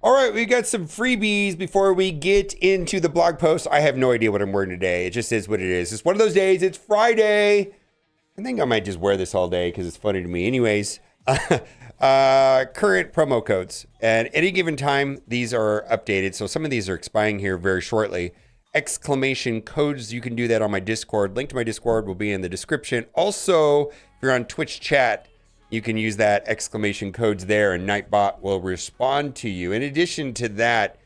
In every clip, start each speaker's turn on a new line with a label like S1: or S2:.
S1: All right, we got some freebies before we get into the blog post. I have no idea what I'm wearing today. It just is what it is. It's one of those days. It's Friday. I think I might just wear this all day because it's funny to me. Anyways, current promo codes. At any given time, these are updated. So some of these are expiring here very shortly. Exclamation codes. You can do that on my Discord. Link to my Discord will be in the description. Also, if you're on Twitch chat, you can use that exclamation codes there and Nightbot will respond to you. In addition to that,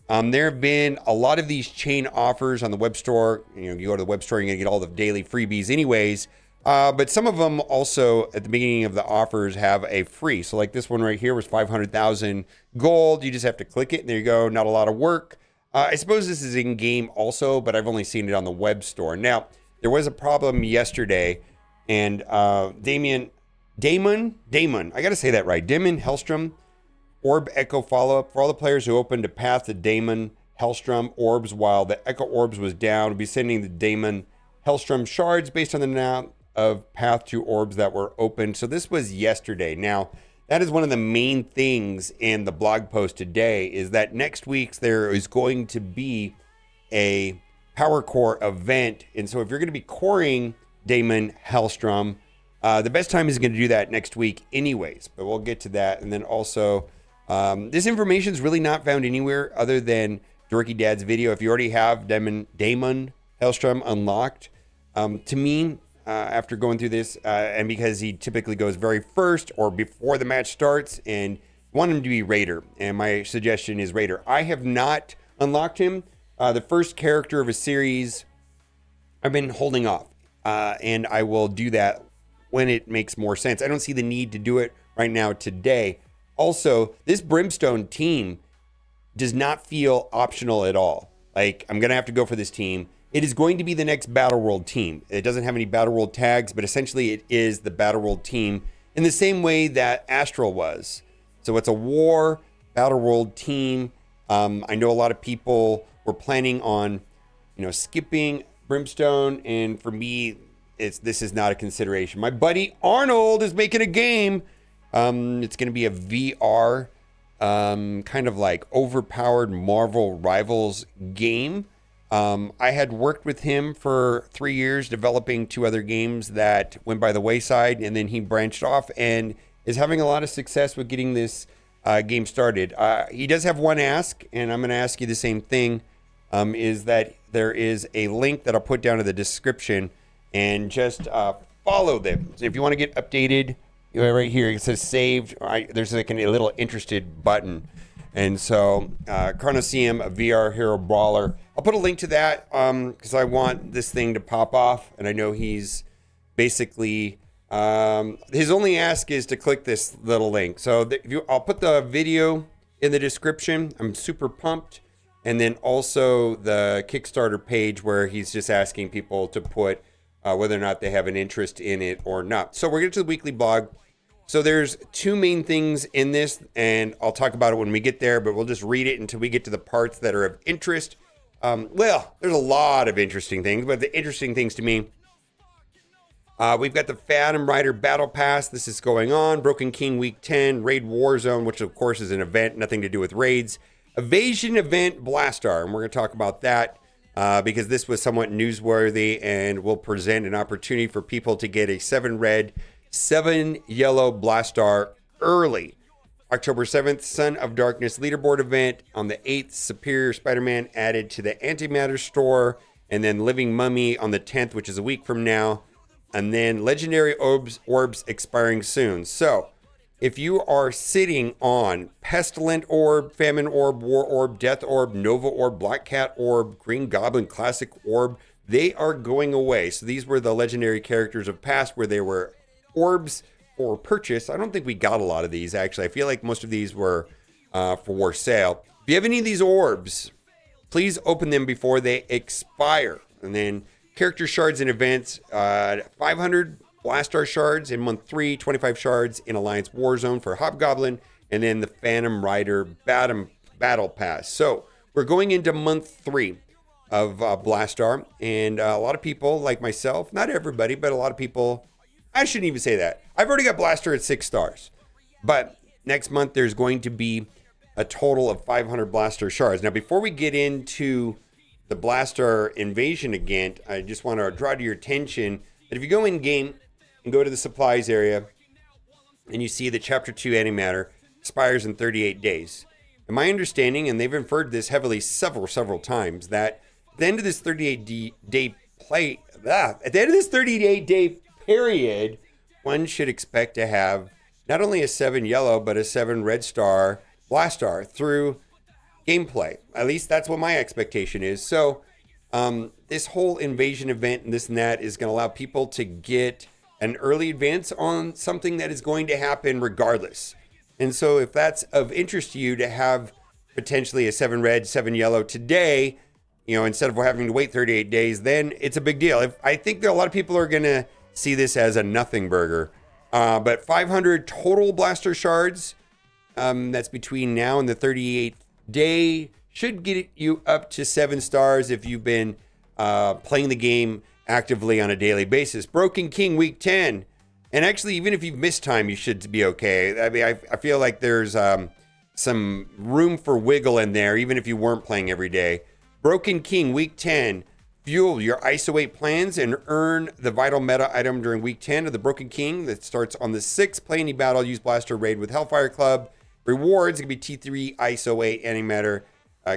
S1: there have been a lot of these chain offers on the web store. You go to the web store, you're going to get all the daily freebies anyways. But some of them also at the beginning of the offers have a free. So like this one right here was 500,000 gold. You just have to click it and there you go. Not a lot of work. I suppose this is in game also, but I've only seen it on the web store. Now, there was a problem yesterday and Daimon, I got to say that right. Daimon Hellstrom, Orb Echo follow-up. For all the players who opened a path to Daimon Hellstrom orbs while the Echo orbs was down, we'll be sending the Daimon Hellstrom shards based on the amount of path to orbs that were opened. So this was yesterday. Now, that is one of the main things in the blog post today is that next week there is going to be a Power Core event. And so if you're going to be coring Daimon Hellstrom, the best time is going to do that next week anyways, but we'll get to that. And then also, this information is really not found anywhere other than Dorky Dad's video. If you already have Daimon Hellstrom unlocked, to me, after going through this, and because he typically goes very first or before the match starts, and want him to be Raider, and my suggestion is Raider. I have not unlocked him. The first character of a series, I've been holding off, and I will do that when it makes more sense. I don't see the need to do it right now today. Also, this Brimstone team does not feel optional at all. Like, I'm going to have to go for this team. It is going to be the next Battle World team. It doesn't have any Battle World tags, but essentially it is the Battle World team in the same way that Astral was. So it's a war Battle World team. I know a lot of people were planning on, skipping Brimstone, and for me, this is not a consideration. My buddy Ahnald is making a game. It's going to be a VR, kind of like overpowered Marvel Rivals game. I had worked with him for 3 years developing 2 other games that went by the wayside, and then he branched off and is having a lot of success with getting this game started. He does have one ask, and I'm going to ask you the same thing, is that there is a link that I'll put down in the description, and just follow them. So if you want to get updated, right here, it says saved. There's like a little interested button. And so Carnosium, a VR Hero Brawler. I'll put a link to that because I want this thing to pop off. And I know he's basically, his only ask is to click this little link. So I'll put the video in the description. I'm super pumped. And then also the Kickstarter page where he's just asking people to put whether or not they have an interest in it or not. So we're getting to the weekly blog. So there's 2 main things in this, and I'll talk about it when we get there, but we'll just read it until we get to the parts that are of interest. Well, there's a lot of interesting things, but the interesting things to me, we've got the Phantom Rider Battle Pass. This is going on. Broken King Week 10, Raid Warzone, which of course is an event, nothing to do with raids. Evasion Event Blastaar, and we're going to talk about that. Because this was somewhat newsworthy and will present an opportunity for people to get a 7 red, 7 yellow Blastaar early. October 7th, Son of Darkness leaderboard event. On the 8th, Superior Spider-Man added to the Antimatter store. And then Living Mummy on the 10th, which is a week from now. And then Legendary Orbs expiring soon. So, if you are sitting on Pestilent Orb, Famine Orb, War Orb, Death Orb, Nova Orb, Black Cat Orb, Green Goblin Classic Orb, they are going away. So these were the legendary characters of past where they were orbs for purchase. I don't think we got a lot of these, actually. I feel like most of these were for sale. If you have any of these orbs, please open them before they expire. And then character shards and events, 500 Blastaar shards in month 3, 25 shards in Alliance Warzone for Hobgoblin, and then the Phantom Rider Battle Pass. So we're going into month 3 of Blastaar, and a lot of people like myself, not everybody, but a lot of people, I shouldn't even say that. I've already got Blastaar at 6 stars, but next month there's going to be a total of 500 Blastaar shards. Now, before we get into the Blastaar invasion again, I just want to draw to your attention that if you go in game and go to the supplies area and you see that Chapter 2 antimatter expires in 38 days. And my understanding, and they've inferred this heavily several times, that at the end of this 38-day period, one should expect to have not only a 7 yellow, but a 7 red star Blastaar through gameplay. At least that's what my expectation is. So this whole invasion event and this and that is going to allow people to get an early advance on something that is going to happen regardless. And so if that's of interest to you to have potentially a 7 red, 7 yellow today, instead of having to wait 38 days, then it's a big deal. I think that a lot of people are going to see this as a nothing burger. But 500 total Blastaar shards, that's between now and the 38th day, should get you up to 7 stars if you've been playing the game actively on a daily basis. Broken King week 10. And actually, even if you've missed time, you should be okay. I mean, I feel like there's some room for wiggle in there, even if you weren't playing every day. Broken King week 10. Fuel your ISO 8 plans and earn the vital meta item during week 10 of the Broken King that starts on the 6th. Play any battle, use Blastaar raid with Hellfire Club. Rewards can be T3, ISO 8, antimatter,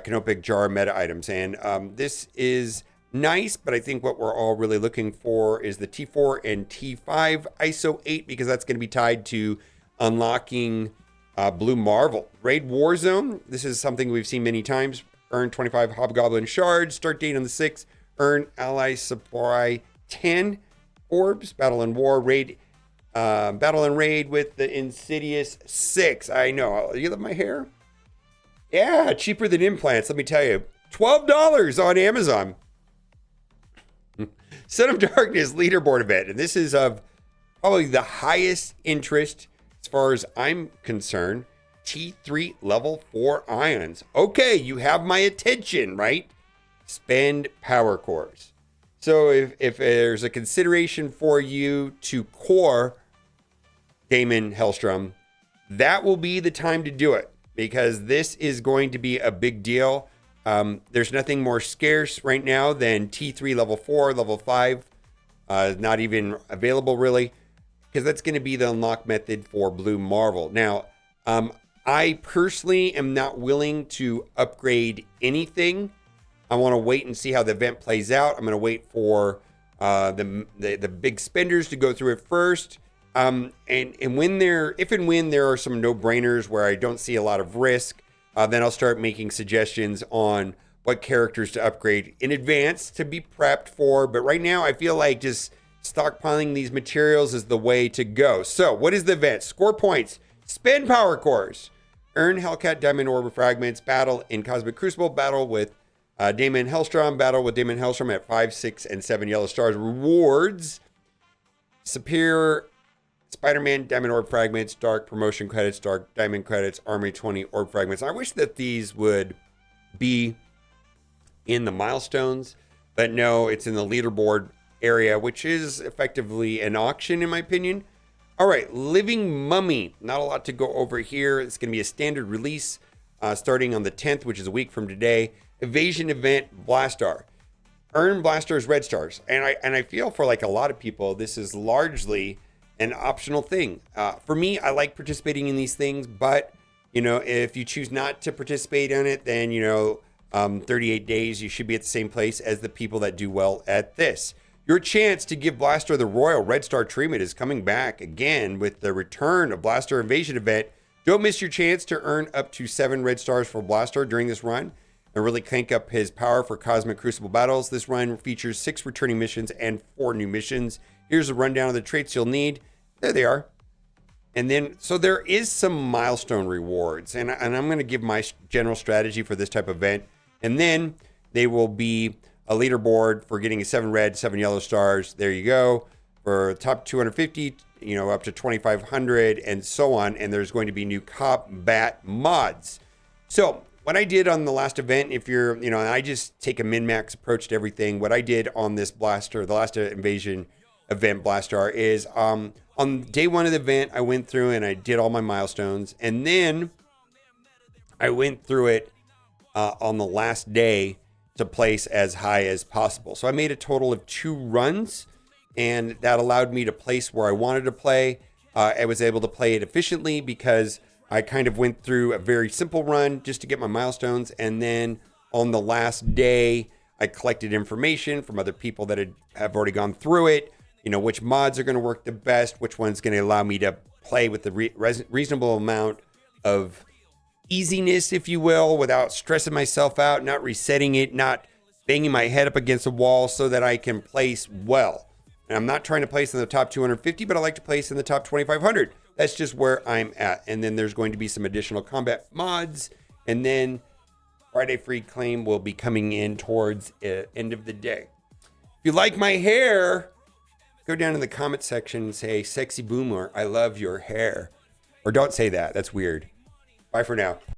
S1: canopic jar meta items. And this is nice, but I think what we're all really looking for is the T4 and T5 ISO 8, because that's going to be tied to unlocking Blue Marvel. Raid Warzone, this is something we've seen many times. Earn 25 Hobgoblin shards. Start date on the 6th. Earn ally supply 10 orbs. Battle and raid with the Insidious 6. I know. You love my hair? Yeah, cheaper than implants, let me tell you. $12 on Amazon. Son of Darkness leaderboard event. And this is of probably the highest interest as far as I'm concerned. T3 level 4 ions. Okay, you have my attention, right? Spend power cores. So if there's a consideration for you to core Daimon Hellstrom, that will be the time to do it, because this is going to be a big deal. There's nothing more scarce right now than T3 level 4, level 5. Not even available really, because that's going to be the unlock method for Blue Marvel. Now, I personally am not willing to upgrade anything. I want to wait and see how the event plays out. I'm going to wait for the big spenders to go through it first. And when if and when there are some no-brainers where I don't see a lot of risk, then I'll start making suggestions on what characters to upgrade in advance to be prepped for. But right now, I feel like just stockpiling these materials is the way to go. So what is the event? Score points, spend power cores, earn Hellcat Diamond Orb fragments, battle in Cosmic Crucible, battle with Daimon Hellstrom, battle with Daimon Hellstrom at 5, 6, and 7 yellow stars. Rewards, Superior Spider-Man Diamond Orb fragments, Dark Promotion credits, Dark Diamond credits, Army 20 Orb fragments. I wish that these would be in the milestones, but no, it's in the leaderboard area, which is effectively an auction in my opinion. All right, Living Mummy. Not a lot to go over here. It's going to be a standard release starting on the 10th, which is a week from today. Evasion event, Blastaar. Earn Blastaar's red stars. And I feel for like a lot of people, this is largely an optional thing. For me, I like participating in these things, but if you choose not to participate in it, then 38 days, you should be at the same place as the people that do well at this. Your chance to give Blastaar the Royal Red Star treatment is coming back again with the return of Blastaar Invasion event. Don't miss your chance to earn up to 7 red stars for Blastaar during this run and really crank up his power for Cosmic Crucible battles. This run features 6 returning missions and 4 new missions. Here's a rundown of the traits you'll need. There they are. And then, so there is some milestone rewards, and I'm going to give my general strategy for this type of event. And then they will be a leaderboard for getting a 7 red, 7 yellow stars. There you go. For top 250, up to 2,500 and so on. And there's going to be new combat mods. So what I did on the last event, if you're, and I just take a min-max approach to everything. What I did on this Blastaar, the last invasion event Blastaar, is on day 1 of the event, I went through and I did all my milestones. And then I went through it on the last day to place as high as possible. So I made a total of 2 runs, and that allowed me to place where I wanted to play. I was able to play it efficiently because I kind of went through a very simple run just to get my milestones. And then on the last day, I collected information from other people that have already gone through it. You know, which mods are going to work the best, which one's going to allow me to play with the reasonable amount of easiness, if you will, without stressing myself out, not resetting it, not banging my head up against a wall, so that I can place well. And I'm not trying to place in the top 250, but I like to place in the top 2,500. That's just where I'm at. And then there's going to be some additional combat mods. And then Friday Free Claim will be coming in towards the end of the day. If you like my hair, go down in the comment section and say, "Sexy Boomer, I love your hair." Or don't say that. That's weird. Bye for now.